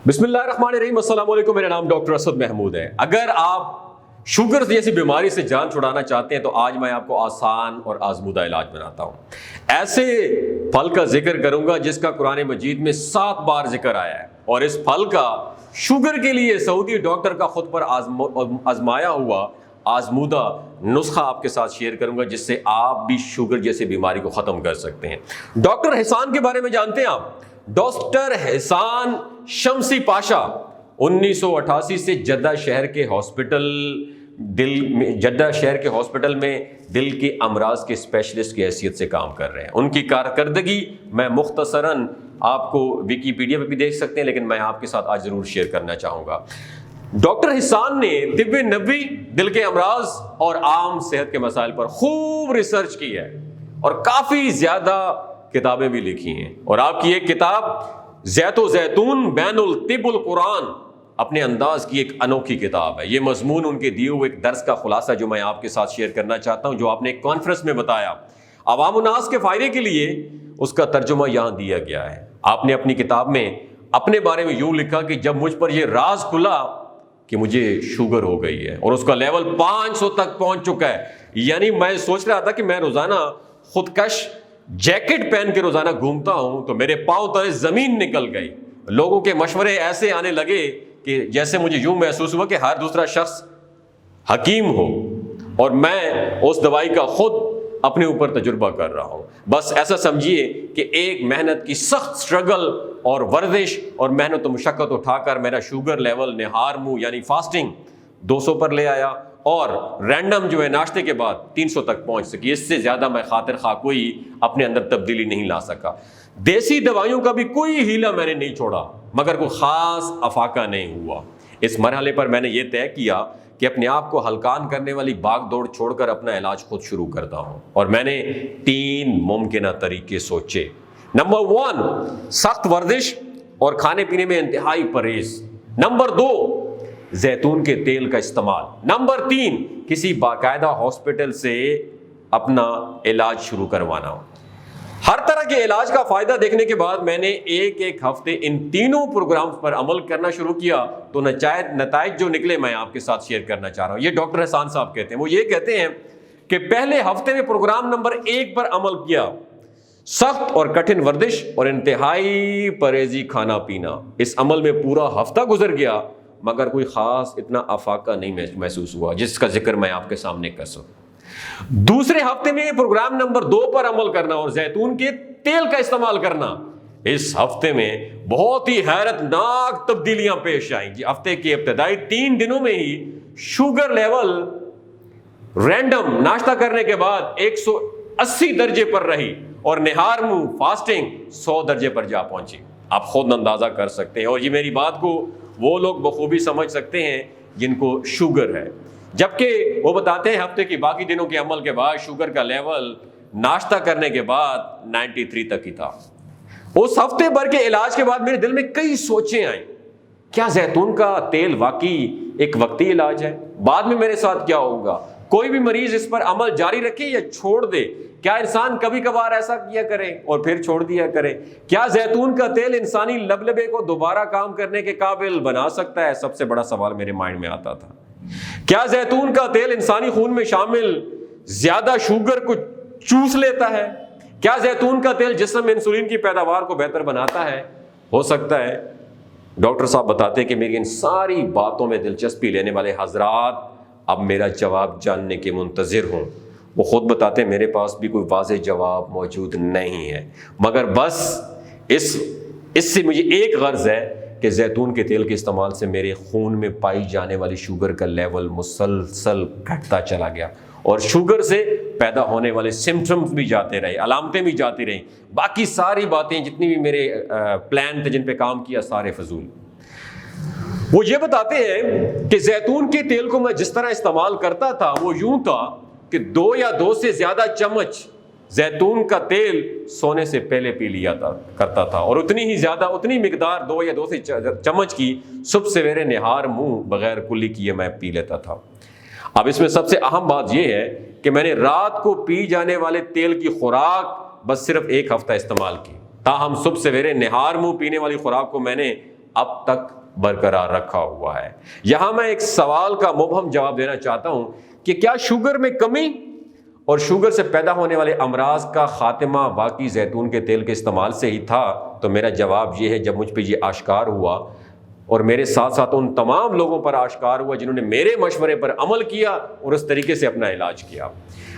بسم اللہ الرحمن الرحیم، السلام علیکم۔ میرا نام ڈاکٹر اسد محمود ہے۔ اگر آپ شوگر جیسی بیماری سے جان چھڑانا چاہتے ہیں تو آج میں آپ کو آسان اور آزمودہ علاج بناتا ہوں۔ ایسے پھل کا ذکر کروں گا جس کا قرآن مجید میں 7 بار ذکر آیا ہے، اور اس پھل کا شوگر کے لیے سعودی ڈاکٹر کا خود پر آزمایا ہوا آزمودہ نسخہ آپ کے ساتھ شیئر کروں گا، جس سے آپ بھی شوگر جیسی بیماری کو ختم کر سکتے ہیں۔ ڈاکٹر حسان کے بارے میں جانتے ہیں آپ؟ ڈاکٹر حسان شمسی پاشا 1988 سے جدہ شہر کے ہاسپٹل میں دل کے امراض کے اسپیشلسٹ کی حیثیت سے کام کر رہے ہیں۔ ان کی کارکردگی میں مختصراً آپ کو ویکیپیڈیا پہ بھی دیکھ سکتے ہیں، لیکن میں آپ کے ساتھ آج ضرور شیئر کرنا چاہوں گا۔ ڈاکٹر حسان نے طب نبوی، دل کے امراض اور عام صحت کے مسائل پر خوب ریسرچ کی ہے اور کافی زیادہ کتابیں بھی لکھی ہیں، اور آپ کی ایک کتاب زیت و زیتون بین الطب القرآن اپنے انداز کی ایک انوکھی کتاب ہے۔ یہ مضمون ان کے دیے ہوئے ایک درس کا خلاصہ جو میں آپ کے ساتھ شیئر کرنا چاہتا ہوں، جو آپ نے ایک کانفرنس میں بتایا۔ عوام الناس کے فائدے کے لیے اس کا ترجمہ یہاں دیا گیا ہے۔ آپ نے اپنی کتاب میں اپنے بارے میں یوں لکھا کہ جب مجھ پر یہ راز کھلا کہ مجھے شوگر ہو گئی ہے اور اس کا لیول 500 تک پہنچ چکا ہے، یعنی میں سوچ رہا تھا کہ میں روزانہ خودکش جیکٹ پہن کے روزانہ گھومتا ہوں تو میرے پاؤں تلے زمین نکل گئی۔ لوگوں کے مشورے ایسے آنے لگے کہ جیسے مجھے یوں محسوس ہوا کہ ہر دوسرا شخص حکیم ہو، اور میں اس دوائی کا خود اپنے اوپر تجربہ کر رہا ہوں۔ بس ایسا سمجھیے کہ ایک محنت کی سخت سٹرگل اور ورزش اور محنت و مشقت اٹھا کر میرا شوگر لیول نہار منہ یعنی فاسٹنگ 200 پر لے آیا، اور رینڈم جو ہے ناشتے کے بعد 300 تک پہنچ سکی۔ اس سے زیادہ میں خاطر خواہ کوئی اپنے اندر تبدیلی نہیں لا سکا۔ دیسی دوائیوں کا بھی کوئی ہیلا میں نے نہیں چھوڑا، مگر کوئی خاص افاقہ نہیں ہوا۔ اس مرحلے پر میں نے یہ طے کیا کہ اپنے آپ کو ہلکان کرنے والی بھاگ دوڑ چھوڑ کر اپنا علاج خود شروع کرتا ہوں، اور میں نے 3 ممکنہ طریقے سوچے۔ نمبر 1، سخت ورزش اور کھانے پینے میں انتہائی پرہیز۔ نمبر 2، زیتون کے تیل کا استعمال۔ نمبر 3، کسی باقاعدہ ہاسپٹل سے اپنا علاج شروع کروانا۔ ہر طرح کے علاج کا فائدہ دیکھنے کے بعد میں نے ایک ہفتے ان تینوں پروگرامز پر عمل کرنا شروع کیا، تو نتائج جو نکلے میں آپ کے ساتھ شیئر کرنا چاہ رہا ہوں۔ یہ ڈاکٹر حسان صاحب کہتے ہیں، وہ یہ کہتے ہیں کہ پہلے ہفتے میں پروگرام نمبر 1 پر عمل کیا، سخت اور کٹھن ورزش اور انتہائی پرہیزی کھانا پینا۔ اس عمل میں پورا ہفتہ گزر گیا، مگر کوئی خاص اتنا افاقہ نہیں محسوس ہوا جس کا ذکر میں آپ کے سامنے کر سکوں۔ دوسرے ہفتے میں پروگرام نمبر 2 پر عمل کرنا اور زیتون کے تیل کا استعمال کرنا۔ اس ہفتے میں بہت ہی حیرت ناک تبدیلیاں پیش آئیں۔ ہفتے کے ابتدائی 3 دنوں میں ہی شوگر لیول رینڈم ناشتہ کرنے کے بعد 180 درجے پر رہی، اور نہار منہ فاسٹنگ 100 درجے پر جا پہنچی۔ آپ خود اندازہ کر سکتے ہیں، اور یہ میری بات کو وہ لوگ بخوبی سمجھ سکتے ہیں جن کو شوگر ہے، جبکہ وہ بتاتے ہیں ہفتے کی باقی دنوں کے عمل کے بعد شوگر کا لیول ناشتہ کرنے کے بعد 93 تک ہی تھا۔ اس ہفتے بھر کے علاج کے بعد میرے دل میں کئی سوچیں آئیں۔ کیا زیتون کا تیل واقعی ایک وقتی علاج ہے؟ بعد میں میرے ساتھ کیا ہوگا؟ کوئی بھی مریض اس پر عمل جاری رکھے یا چھوڑ دے؟ کیا انسان کبھی کبھار ایسا کیا کرے اور پھر چھوڑ دیا کرے؟ کیا زیتون کا تیل انسانی لبلبے کو دوبارہ کام کرنے کے قابل بنا سکتا ہے؟ سب سے بڑا سوال میرے مائنڈ میں آتا تھا۔ کیا زیتون کا تیل انسانی خون میں شامل زیادہ شوگر کو چوس لیتا ہے؟ کیا زیتون کا تیل جسم میں انسولین کی پیداوار کو بہتر بناتا ہے؟ ہو سکتا ہے۔ ڈاکٹر صاحب بتاتے ہیں کہ میری ان ساری باتوں میں دلچسپی لینے والے حضرات اب میرا جواب جاننے کے منتظر ہوں۔ وہ خود بتاتے ہیں میرے پاس بھی کوئی واضح جواب موجود نہیں ہے، مگر بس اس سے مجھے ایک غرض ہے کہ زیتون کے تیل کے استعمال سے میرے خون میں پائی جانے والی شوگر کا لیول مسلسل گھٹتا چلا گیا، اور شوگر سے پیدا ہونے والے سمپٹمز بھی جاتے رہے، علامتیں بھی جاتی رہیں۔ باقی ساری باتیں جتنی بھی میرے پلان تھے جن پہ کام کیا سارے فضول۔ وہ یہ بتاتے ہیں کہ زیتون کے تیل کو میں جس طرح استعمال کرتا تھا وہ یوں تھا کہ 2 یا 2 سے زیادہ چمچ زیتون کا تیل سونے سے پہلے پی لیا کرتا تھا، اور اتنی مقدار 2 یا 2 سے چمچ کی صبح سویرے نہار منہ بغیر کلی کیے میں پی لیتا تھا۔ اب اس میں سب سے اہم بات یہ ہے کہ میں نے رات کو پی جانے والے تیل کی خوراک بس صرف 1 ہفتہ استعمال کی، تاہم صبح سویرے نہار منہ پینے والی خوراک کو میں نے اب تک برقرار رکھا ہوا ہے۔ یہاں میں ایک سوال کا مبہم جواب دینا چاہتا ہوں کہ کیا شوگر میں کمی اور شوگر سے پیدا ہونے والے امراض کا خاتمہ واقعی زیتون کے تیل کے استعمال سے ہی تھا؟ تو میرا جواب یہ ہے، جب مجھ پہ یہ آشکار ہوا اور میرے ساتھ ساتھ ان تمام لوگوں پر آشکار ہوا جنہوں نے میرے مشورے پر عمل کیا اور اس طریقے سے اپنا علاج کیا۔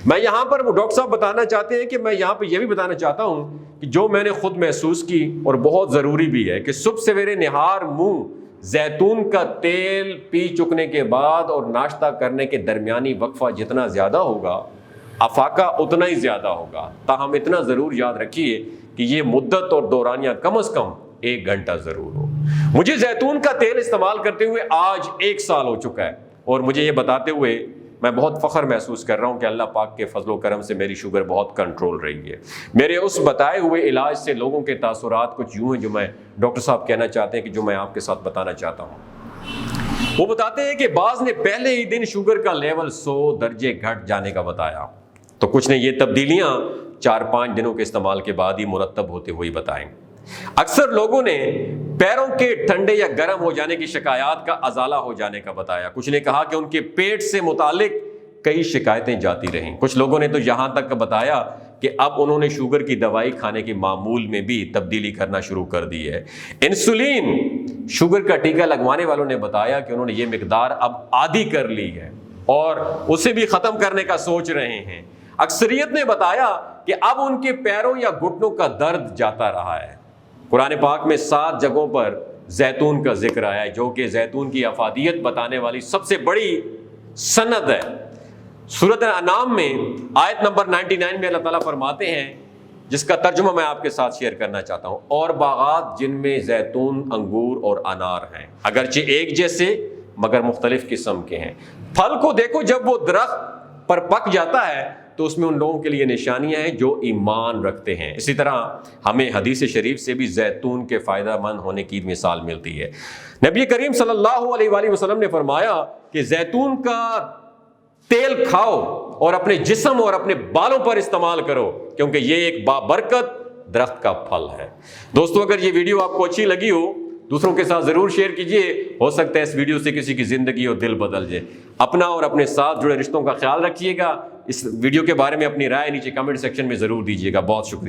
میں یہاں پر وہ ڈاکٹر صاحب بتانا چاہتے ہیں کہ میں یہاں پہ یہ بھی بتانا چاہتا ہوں کہ جو میں نے خود محسوس کی اور بہت ضروری بھی ہے کہ صبح سویرے نہار منہ زیتون کا تیل پی چکنے کے بعد اور ناشتہ کرنے کے درمیانی وقفہ جتنا زیادہ ہوگا افاقہ اتنا ہی زیادہ ہوگا۔ تاہم اتنا ضرور یاد رکھیے کہ یہ مدت اور دورانیہ کم از کم 1 گھنٹہ ضرور ہو۔ مجھے زیتون کا تیل استعمال کرتے ہوئے آج 1 سال ہو چکا ہے اور مجھے یہ بتاتے ہوئے میں بہت فخر محسوس کر رہا ہوں کہ اللہ پاک کے فضل و کرم سے میری شوگر بہت کنٹرول رہی ہے۔ میرے اس بتائے ہوئے علاج سے لوگوں کے تاثرات کچھ یوں ہیں جو میں ڈاکٹر صاحب کہنا چاہتے ہیں کہ جو میں آپ کے ساتھ بتانا چاہتا ہوں۔ وہ بتاتے ہیں کہ بعض نے پہلے ہی دن شوگر کا لیول 100 درجے گھٹ جانے کا بتایا، تو کچھ نے یہ تبدیلیاں 4-5 دنوں کے استعمال کے بعد ہی مرتب ہوتے ہوئے بتائیں۔ اکثر لوگوں نے پیروں کے ٹھنڈے یا گرم ہو جانے کی شکایات کا ازالہ ہو جانے کا بتایا۔ کچھ نے کہا کہ ان کے پیٹ سے متعلق کئی شکایتیں جاتی رہیں۔ کچھ لوگوں نے تو یہاں تک بتایا کہ اب انہوں نے شوگر کی دوائی کھانے کے معمول میں بھی تبدیلی کرنا شروع کر دی ہے۔ انسولین شوگر کا ٹیکہ لگوانے والوں نے بتایا کہ انہوں نے یہ مقدار اب عادی کر لی ہے اور اسے بھی ختم کرنے کا سوچ رہے ہیں۔ اکثریت نے بتایا کہ اب ان کے پیروں یا گھٹنوں کا درد جاتا رہا ہے۔ قرآن پاک میں 7 جگہوں پر زیتون کا ذکر آیا ہے جو کہ زیتون کی افادیت بتانے والی سب سے بڑی سند ہے۔ سورۃ انعام میں آیت نمبر 99 میں اللہ تعالیٰ فرماتے ہیں، جس کا ترجمہ میں آپ کے ساتھ شیئر کرنا چاہتا ہوں، اور باغات جن میں زیتون، انگور اور انار ہیں، اگرچہ ایک جیسے مگر مختلف قسم کے ہیں۔ پھل کو دیکھو جب وہ درخت پر پک جاتا ہے تو اس میں ان لوگوں کے لیے نشانیاں ہیں جو ایمان رکھتے ہیں۔ اسی طرح ہمیں حدیث شریف سے بھی زیتون کے فائدہ مند ہونے کی مثال ملتی ہے۔ نبی کریم صلی اللہ علیہ وآلہ وسلم نے فرمایا کہ زیتون کا تیل کھاؤ اور اپنے جسم اور اپنے بالوں پر استعمال کرو، کیونکہ یہ ایک بابرکت درخت کا پھل ہے۔ دوستو، اگر یہ ویڈیو آپ کو اچھی لگی ہو دوسروں کے ساتھ ضرور شیئر کیجئے، ہو سکتا ہے اس ویڈیو سے کسی کی زندگی اور دل بدل جائے۔ اپنا اور اپنے ساتھ جڑے رشتوں کا خیال رکھیے گا۔ اس ویڈیو کے بارے میں اپنی رائے نیچے کمنٹ سیکشن میں ضرور دیجیے گا۔ بہت شکریہ۔